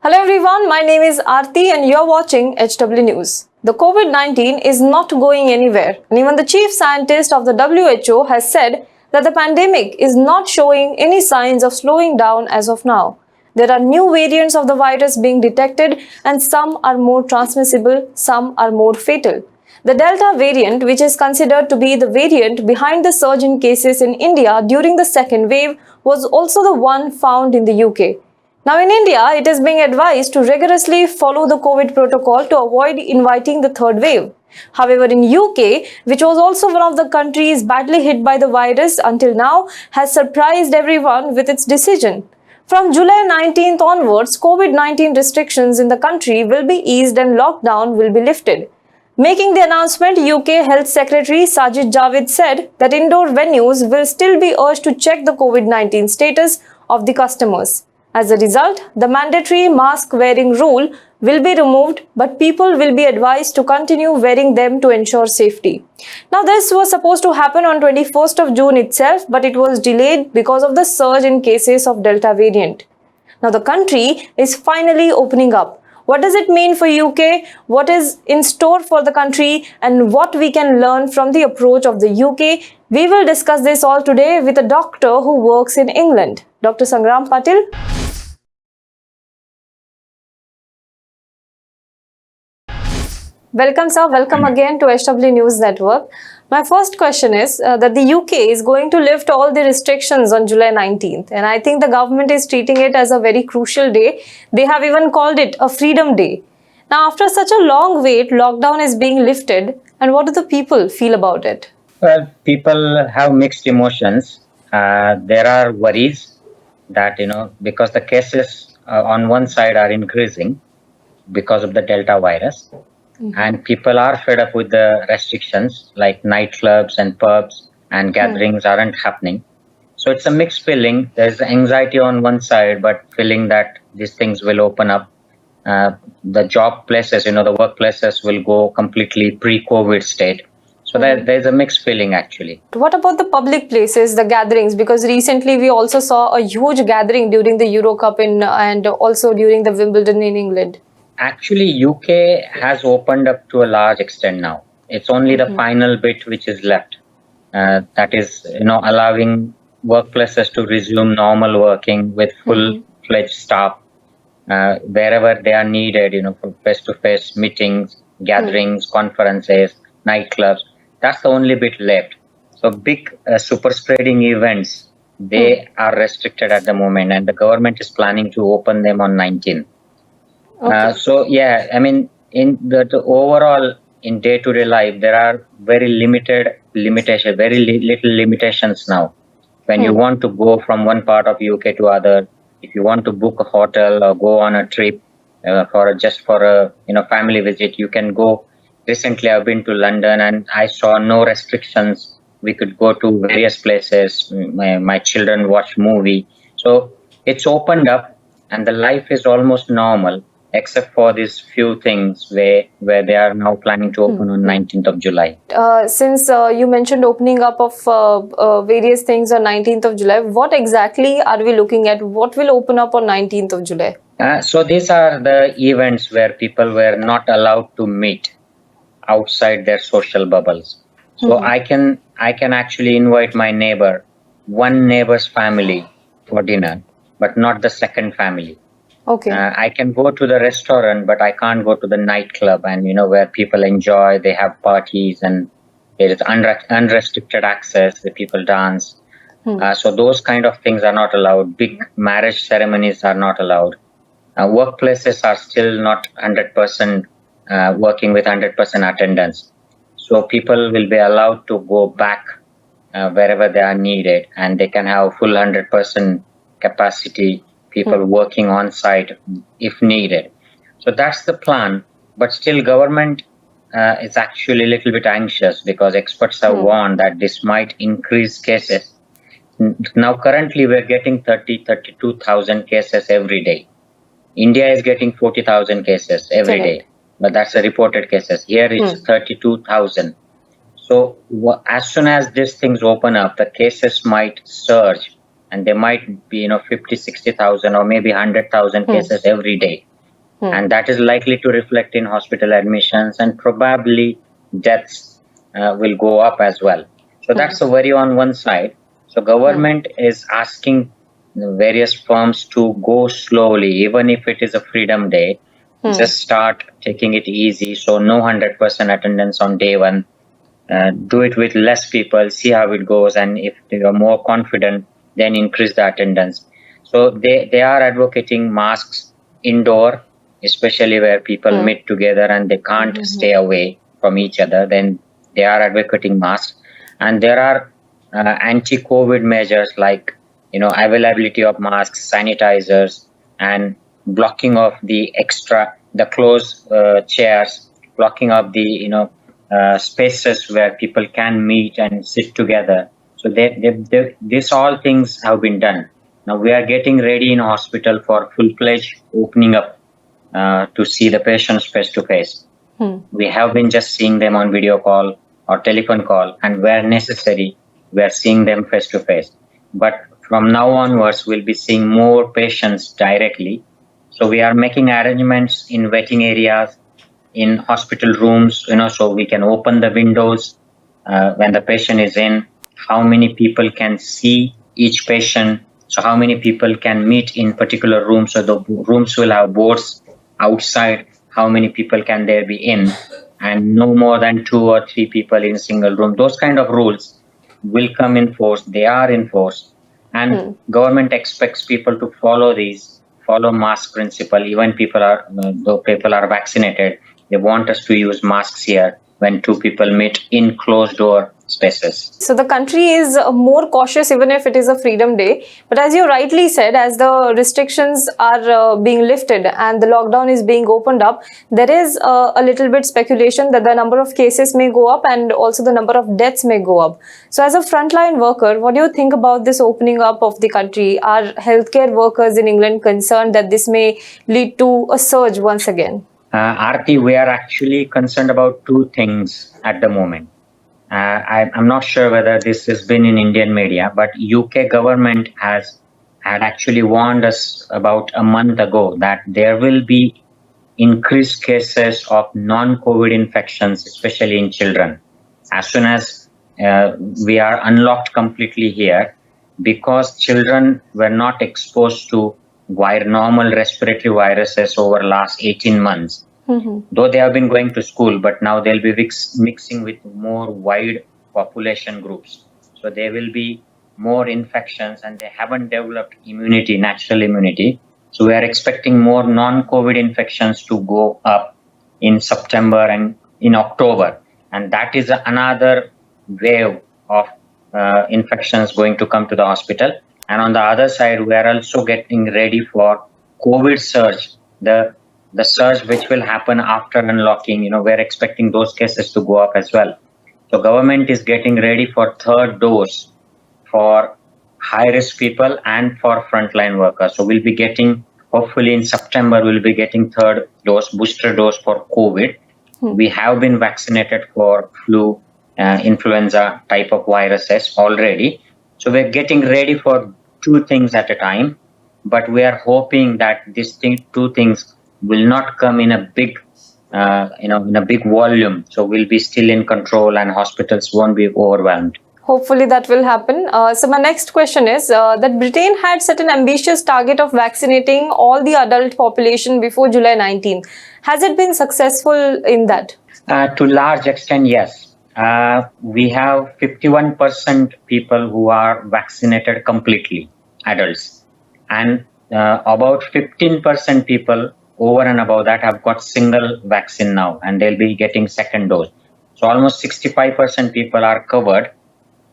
Hello everyone, my name is Aarti and you're watching HW News. The COVID-19 is not going anywhere, and even the chief scientist of the WHO has said that the pandemic is not showing any signs of slowing down as of now. There are new variants of the virus being detected, and some are more transmissible, some are more fatal. The Delta variant, which is considered to be the variant behind the surge in cases in India during the second wave, was also the one found in the UK. Now in India, it is being advised to rigorously follow the COVID protocol to avoid inviting the third wave. However, in UK, which was also one of the countries badly hit by the virus until now, has surprised everyone with its decision. From July 19th onwards, COVID-19 restrictions in the country will be eased and lockdown will be lifted. Making the announcement, UK Health Secretary Sajid Javid said that indoor venues will still be urged to check the COVID-19 status of the customers. As a result, the mandatory mask wearing rule will be removed, but people will be advised to continue wearing them to ensure safety. Now, this was supposed to happen on 21st of June itself, but it was delayed because of the surge in cases of Delta variant. Now, the country is finally opening up. What does it mean for UK? What is in store for the country? And what we can learn from the approach of the UK? We will discuss this all today with a doctor who works in England, Dr. Sangram Patil. Welcome, sir. Welcome again to HW News Network. My first question is that the UK is going to lift all the restrictions on July 19th. And I think the government is treating it as a very crucial day. They have even called it a Freedom Day. Now, after such a long wait, lockdown is being lifted. And what do the people feel about it? Well, people have mixed emotions. There are worries that, because the cases on one side are increasing because of the Delta virus. And people are fed up with the restrictions like nightclubs and pubs and gatherings aren't happening. So it's a mixed feeling. There's anxiety on one side, but feeling that these things will open up. The job places, the workplaces will go completely pre-COVID state. So there's a mixed feeling actually. What about the public places, the gatherings? Because recently we also saw a huge gathering during the Euro Cup and also during the Wimbledon in England. Actually, UK has opened up to a large extent now. It's only the final bit which is left. That is, allowing workplaces to resume normal working with full-fledged staff wherever they are needed, for face-to-face meetings, gatherings, conferences, nightclubs. That's the only bit left. So big super spreading events, they are restricted at the moment, and the government is planning to open them on 19th. Okay. In the overall in day-to-day life, there are very little limitations now. When you want to go from one part of UK to other, if you want to book a hotel or go on a trip for a family visit, you can go. Recently, I've been to London and I saw no restrictions. We could go to various places. My children watch movie. So it's opened up and the life is almost normal, except for these few things where they are now planning to open on 19th of July. Since you mentioned opening up of various things on 19th of July, what exactly are we looking at? What will open up on 19th of July? So these are the events where people were not allowed to meet outside their social bubbles. So I can actually invite my one neighbor's family for dinner, but not the second family. Okay. I can go to the restaurant, but I can't go to the nightclub and, where people enjoy, they have parties and there is unrestricted access, the people dance. So those kind of things are not allowed. Big marriage ceremonies are not allowed. Workplaces are still not 100% working with 100% attendance. So people will be allowed to go back wherever they are needed and they can have full 100% capacity. People working on site if needed. So that's the plan. But still government is actually a little bit anxious because experts have warned that this might increase cases. Now currently we're getting 32,000 cases every day. India is getting 40,000 cases every day. But that's the reported cases. Here it's 32,000. So as soon as these things open up, the cases might surge. And there might be, 50, 60,000 or maybe 100,000 cases every day. and that is likely to reflect in hospital admissions, and probably deaths will go up as well. So that's a worry on one side. So government is asking various firms to go slowly, even if it is a freedom day. Just start taking it easy. So no 100% attendance on day one. Do it with less people, see how it goes, and if they are more confident, then increase the attendance. So they are advocating masks indoor, especially where people meet together and they can't stay away from each other. Then they are advocating masks, and there are anti-COVID measures like availability of masks, sanitizers, and blocking of the closed chairs, blocking of the spaces where people can meet and sit together. So these all things have been done. Now we are getting ready in hospital for full-fledged opening up to see the patients face to face. We have been just seeing them on video call or telephone call, and where necessary, we are seeing them face to face. But from now onwards, we'll be seeing more patients directly. So we are making arrangements in waiting areas, in hospital rooms, so we can open the windows when the patient is in. How many people can see each patient? So how many people can meet in particular rooms? So the rooms will have boards outside. How many people can there be in? And no more than 2 or 3 people in a single room. Those kind of rules will come in force. They are in force. And government expects people to follow mask principle. Even though people are vaccinated, they want us to use masks here when 2 people meet in closed door spaces. So the country is more cautious even if it is a freedom day. But as you rightly said, as the restrictions are being lifted and the lockdown is being opened up, there is a little bit speculation that the number of cases may go up and also the number of deaths may go up. So as a frontline worker, what do you think about this opening up of the country? Are healthcare workers in England concerned that this may lead to a surge once again? Aarti, we are actually concerned about 2 things at the moment. I'm not sure whether this has been in Indian media, but UK government had actually warned us about a month ago that there will be increased cases of non-COVID infections, especially in children, as soon as we are unlocked completely here, because children were not exposed to normal respiratory viruses over last 18 months. Though they have been going to school, but now they'll be mixing with more wide population groups. So there will be more infections and they haven't developed natural immunity. So we are expecting more non-COVID infections to go up in September and in October. And that is another wave of infections going to come to the hospital. And on the other side, we are also getting ready for COVID surge, the surge which will happen after unlocking. We're expecting those cases to go up as well. So government is getting ready for 3rd dose for high-risk people and for frontline workers. So we'll be getting, hopefully in September, we'll be getting 3rd dose, booster dose for COVID. We have been vaccinated for flu, influenza type of viruses already. So we're getting ready for 2 things at a time. But we are hoping that these 2 things will not come in a big, in a big volume. So we'll be still in control and hospitals won't be overwhelmed. Hopefully that will happen. So my next question is that Britain had set an ambitious target of vaccinating all the adult population before July 19. Has it been successful in that? To large extent, yes. We have 51% people who are vaccinated completely, adults. And about 15% people over and above that have got single vaccine now, and they'll be getting 2nd dose. So almost 65% people are covered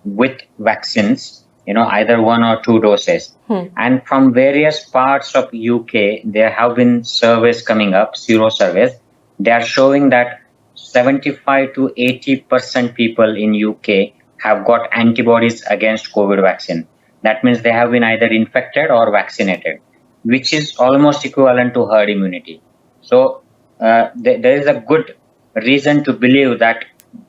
with vaccines, either 1 or 2 doses. And from various parts of UK, there have been surveys coming up, sero surveys. They are showing that 75 to 80% people in UK have got antibodies against COVID vaccine. That means they have been either infected or vaccinated, which is almost equivalent to herd immunity. So there is a good reason to believe that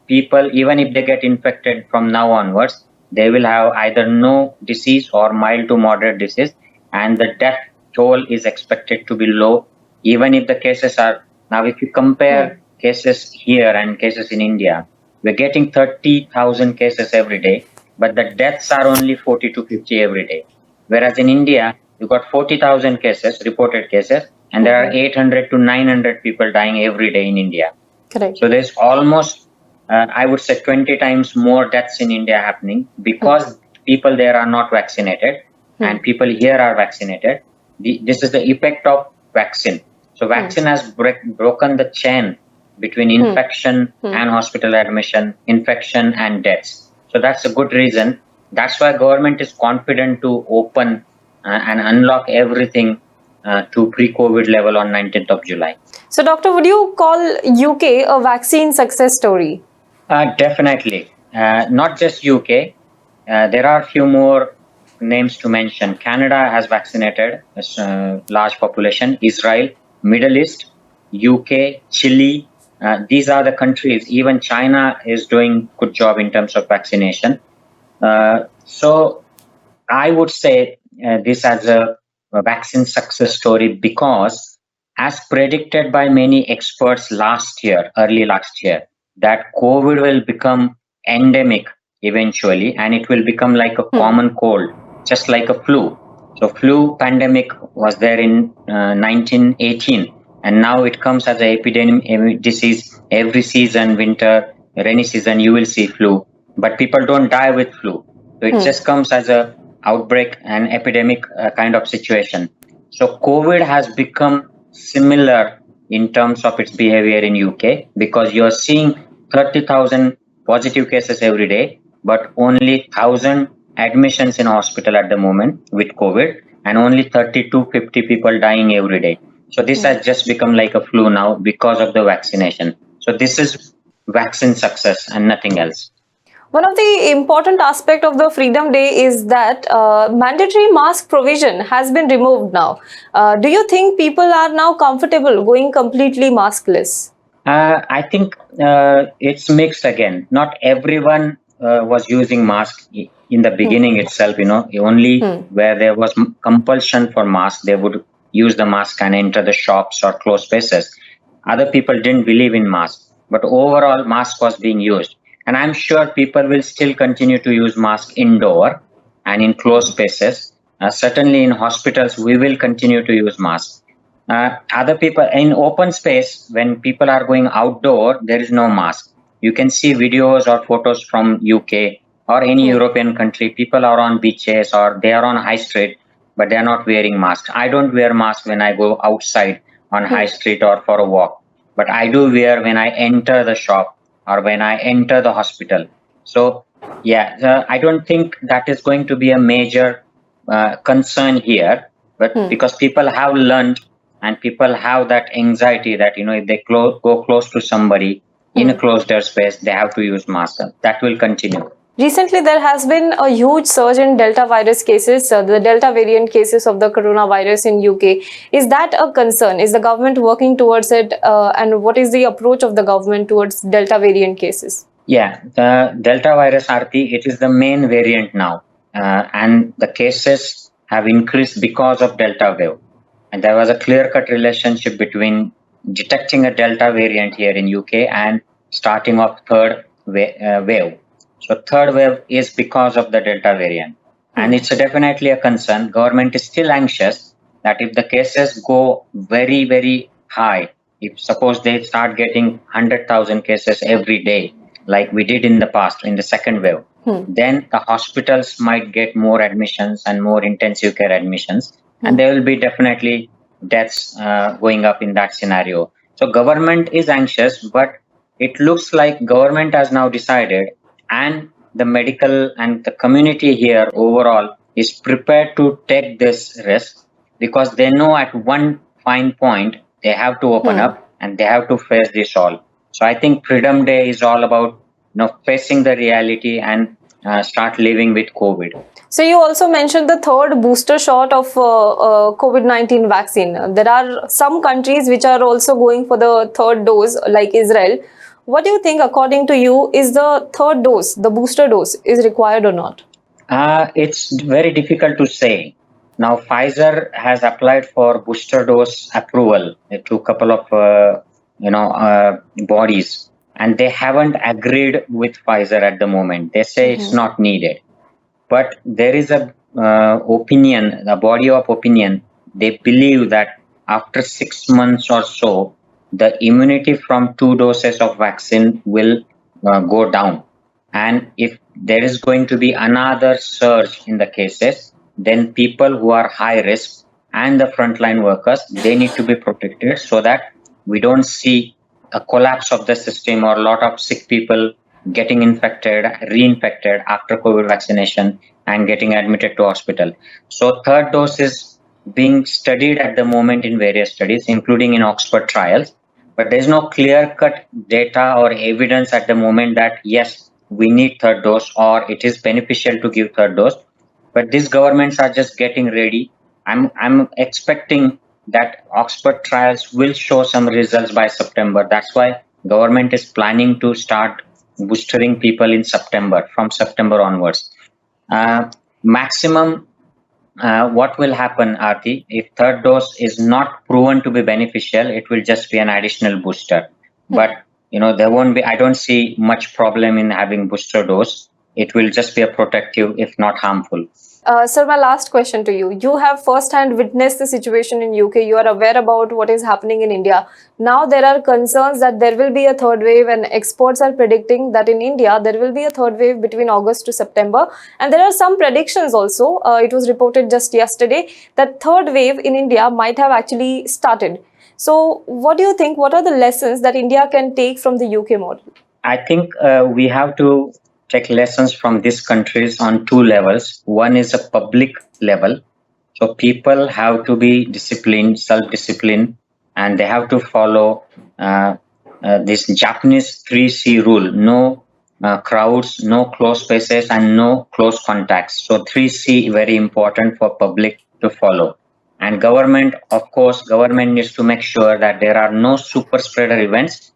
people, even if they get infected from now onwards, they will have either no disease or mild to moderate disease, and the death toll is expected to be low Even if the cases are, now if you compare cases here and cases in India, we're getting 30,000 cases every day, but the deaths are only 40 to 50 every day. Whereas in India, you got 40,000 cases, reported cases, and there are 800 to 900 people dying every day in India. Correct. So there's almost, I would say, 20 times more deaths in India happening because people there are not vaccinated and people here are vaccinated. This is the effect of vaccine. So vaccine has broken the chain between infection and hospital admission, infection and deaths. So that's a good reason. That's why government is confident to open and unlock everything to pre-COVID level on 19th of July. So, Doctor, would you call UK a vaccine success story? Definitely. Not just UK. There are a few more names to mention. Canada has vaccinated a large population. Israel, Middle East, UK, Chile. These are the countries. Even China is doing good job in terms of vaccination. So I would say this as a vaccine success story because, as predicted by many experts early last year, that COVID will become endemic eventually and it will become like a common cold, just like a flu. So flu pandemic was there in 1918 and now it comes as an epidemic disease. Every season, winter, rainy season, you will see flu, but people don't die with flu. So it just comes as a outbreak and epidemic kind of situation. So COVID has become similar in terms of its behavior in UK because you're seeing 30,000 positive cases every day, but only 1,000 admissions in hospital at the moment with COVID and only 30 to 50 people dying every day. So this has just become like a flu now because of the vaccination. So this is vaccine success and nothing else. One of the important aspects of the Freedom Day is that mandatory mask provision has been removed now. Do you think people are now comfortable going completely maskless? I think it's mixed again. Not everyone was using mask in the beginning itself, only where there was compulsion for mask, they would use the mask and enter the shops or closed spaces. Other people didn't believe in mask, but overall mask was being used. And I'm sure people will still continue to use mask indoor and in closed spaces. Certainly in hospitals, we will continue to use mask. Other people in open space, when people are going outdoor, there is no mask. You can see videos or photos from UK or any European country. People are on beaches or they are on high street, but they are not wearing masks. I don't wear mask when I go outside on high street or for a walk, but I do wear when I enter the shop or when I enter the hospital. So, I don't think that is going to be a major concern here, but because people have learned and people have that anxiety that, if they go close to somebody in a closed air space, they have to use mask. That will continue. Recently, there has been a huge surge in Delta virus cases, the Delta variant cases of the coronavirus in UK. Is that a concern? Is the government working towards it? And what is the approach of the government towards Delta variant cases? Yeah, the Delta virus, Aarti, it is the main variant now. And the cases have increased because of Delta wave. And there was a clear-cut relationship between detecting a Delta variant here in UK and starting of third wave. So third wave is because of the Delta variant. And it's definitely a concern. Government is still anxious that if the cases go very, very high, if suppose they start getting 100,000 cases every day, like we did in the past, in the second wave, then the hospitals might get more admissions and more intensive care admissions. And there will be definitely deaths going up in that scenario. So government is anxious, but it looks like government has now decided and the medical and the community here overall is prepared to take this risk because they know at one fine point they have to open up and they have to face this all. So I think Freedom Day is all about facing the reality and start living with COVID. So you also mentioned the third booster shot of COVID-19 vaccine. There are some countries which are also going for the third dose, like Israel. What do you think, according to you, is the third dose, the booster dose, is required or not? It's very difficult to say Now, Pfizer has applied for booster dose approval to a couple of bodies, and they haven't agreed with Pfizer at the moment. They say it's not needed, but there is a body of opinion. They believe that after 6 months or so, the immunity from 2 doses of vaccine will go down, and if there is going to be another surge in the cases, then people who are high risk and the frontline workers, they need to be protected so that we don't see a collapse of the system or a lot of sick people getting infected, reinfected after COVID vaccination and getting admitted to hospital. So third dose is being studied at the moment in various studies, including in Oxford trials. But there's no clear-cut data or evidence at the moment that, yes, we need third dose or it is beneficial to give third dose. But these governments are just getting ready. I'm expecting that Oxford trials will show some results by September. That's why government is planning to start boostering people in September, from September onwards. Maximum, what will happen, Aarti, if third dose is not proven to be beneficial, it will just be an additional booster. But there won't be, I don't see much problem in having booster dose. It will just be a protective, if not harmful. Sir, my last question to you. You have firsthand witnessed the situation in UK. You are aware about what is happening in India. Now there are concerns that there will be a third wave, and experts are predicting that in India there will be a third wave between August to September. And there are some predictions also. It was reported just yesterday that third wave in India might have actually started. So what do you think? What are the lessons that India can take from the UK model? I think we have to take lessons from these countries on 2 levels. One is a public level. So people have to be disciplined, self-disciplined, and they have to follow this Japanese 3C rule. No crowds, no close spaces, and no close contacts. So 3C very important for public to follow. And government, of course, government needs to make sure that there are no super spreader events.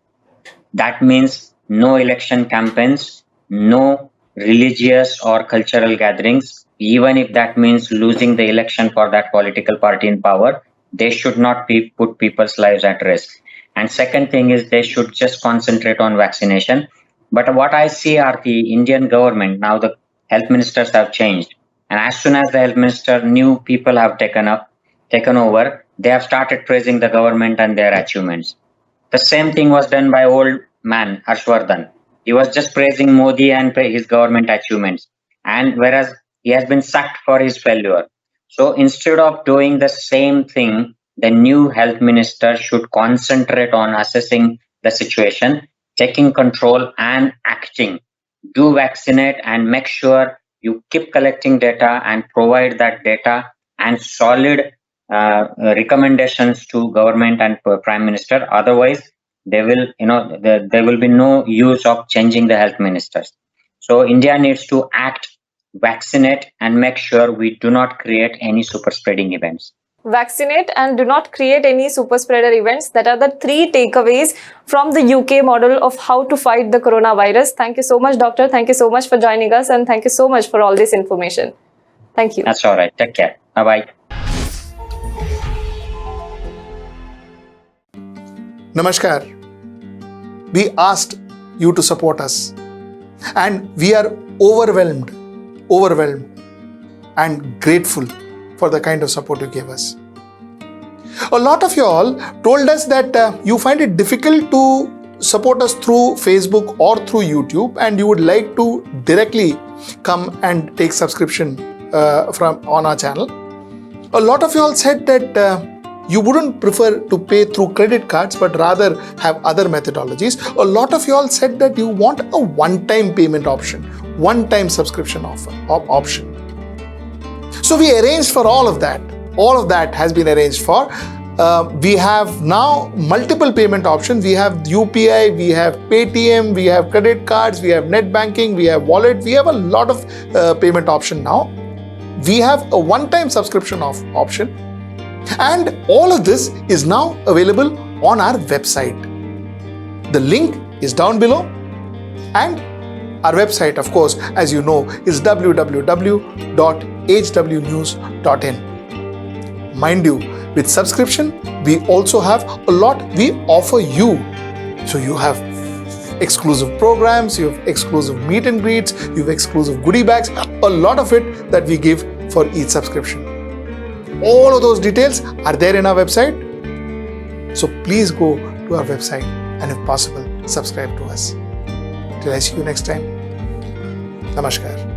That means no election campaigns, no religious or cultural gatherings, even if that means losing the election for that political party in power. They should not put people's lives at risk. And second thing is they should just concentrate on vaccination. But what I see are the Indian government, now the health ministers have changed. And as soon as the health minister, new people have taken over, they have started praising the government and their achievements. The same thing was done by old man, Harshvardhan. He was just praising Modi and his government achievements, and whereas he has been sacked for his failure. So instead of doing the same thing, the new health minister should concentrate on assessing the situation, taking control and acting. Do vaccinate and make sure you keep collecting data and provide that data and solid recommendations to government and prime minister. Otherwise, there will be no use of changing the health ministers. So India needs to act, vaccinate, and make sure we do not create any super spreading events. Vaccinate and do not create any super spreader events. That are the 3 takeaways from the UK model of how to fight the coronavirus. Thank you so much, doctor. Thank you so much for joining us, and thank you so much for all this information. Thank you. That's all right. Take care. Bye-bye. Namaskar. We asked you to support us, and we are overwhelmed and grateful for the kind of support you gave us. A lot of you all told us that you find it difficult to support us through Facebook or through YouTube, and you would like to directly come and take subscription on our channel. A lot of you all said that you wouldn't prefer to pay through credit cards, but rather have other methodologies. A lot of you all said that you want a one-time payment option, one-time subscription option. So we arranged for all of that. All of that has been arranged for. We have now multiple payment options. We have UPI, we have Paytm, we have credit cards, we have net banking, we have wallet. We have a lot of payment option now. We have a one-time subscription option. And all of this is now available on our website. The link is down below, and our website, of course, as you know, is www.hwnews.in. Mind you, with subscription, we also have a lot we offer you. So you have exclusive programs, you have exclusive meet and greets, you have exclusive goodie bags, a lot of it that we give for each subscription. All of those details are there in our website. So please go to our website and if possible, subscribe to us. Till I see you next time. Namaskar.